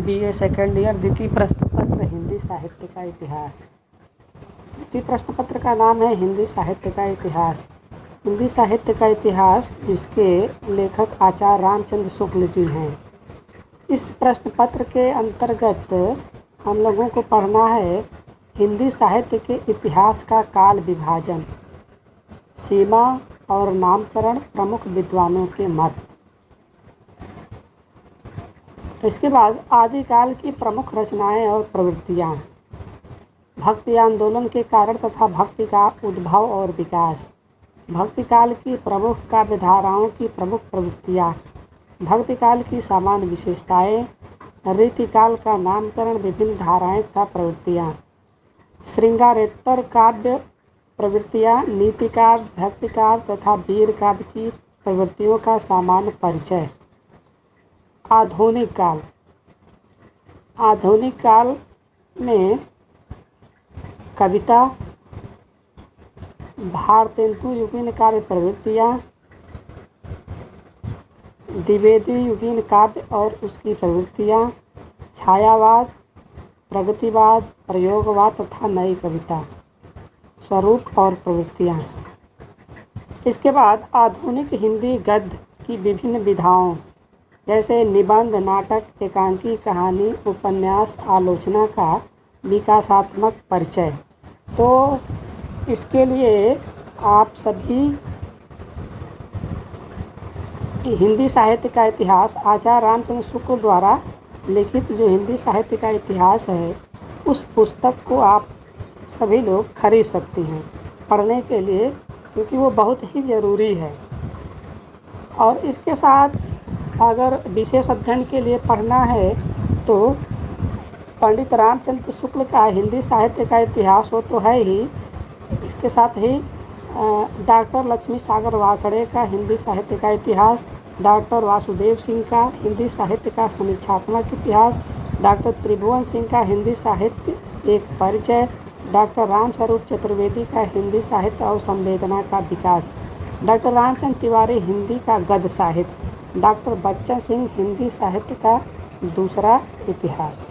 BA second year द्वितीय प्रश्न पत्र हिंदी साहित्य का इतिहास। द्वितीय प्रश्न पत्र का नाम है हिंदी साहित्य का इतिहास। हिंदी साहित्य का इतिहास, जिसके लेखक आचार्य रामचंद्र शुक्ल जी हैं। इस प्रश्न पत्र के अंतर्गत हम लोगों को पढ़ना है हिंदी साहित्य के इतिहास का काल विभाजन, सीमा और नामकरण, प्रमुख विद्वानों के मत। इसके बाद आदिकाल की प्रमुख रचनाएं और प्रवृत्तियां, भक्ति आंदोलन के कारण तथा भक्ति का उद्भव और विकास, भक्ति काल की प्रमुख काव्य धाराओं की प्रमुख प्रवृत्तियां, भक्ति काल की सामान्य विशेषताएं, रीतिकाल का नामकरण, विभिन्न धाराएं तथा प्रवृत्तियां, श्रृंगारेतर काव्य प्रवृत्तियां, नीति काव्य, भक्ति काव्य तथा वीर काव्य की प्रवृत्तियों का सामान्य परिचय। आधुनिक काल, आधुनिक काल में कविता, भारतेन्दु युगीन काव्य प्रवृत्तियाँ, द्विवेदी युगीन काव्य और उसकी प्रवृत्तियाँ, छायावाद, प्रगतिवाद, प्रयोगवाद तथा नई कविता, स्वरूप और प्रवृत्तियाँ। इसके बाद आधुनिक हिंदी गद्य की विभिन्न विधाओं, जैसे निबंध, नाटक, एकांकी, कहानी, उपन्यास, आलोचना का विकासात्मक परिचय। तो इसके लिए आप सभी हिंदी साहित्य का इतिहास, आचार्य रामचंद्र शुक्ल द्वारा लिखित जो हिंदी साहित्य का इतिहास है, उस पुस्तक को आप सभी लोग खरीद सकती हैं पढ़ने के लिए, क्योंकि वो बहुत ही ज़रूरी है। और इसके साथ अगर विशेष अध्ययन के लिए पढ़ना है तो पंडित रामचंद्र शुक्ल का हिंदी साहित्य का इतिहास वो तो है ही, इसके साथ ही डॉक्टर लक्ष्मी सागर वासड़े का हिंदी साहित्य का इतिहास, डॉक्टर वासुदेव सिंह का हिंदी साहित्य का समीक्षात्मक इतिहास, डॉक्टर त्रिभुवन सिंह का हिंदी साहित्य एक परिचय, डॉक्टर रामस्वरूप चतुर्वेदी का हिंदी साहित्य और संवेदना का विकास, डॉक्टर रामचंद्र तिवारी हिंदी का गद्य साहित्य, डॉक्टर बच्चन सिंह हिंदी साहित्य का दूसरा इतिहास।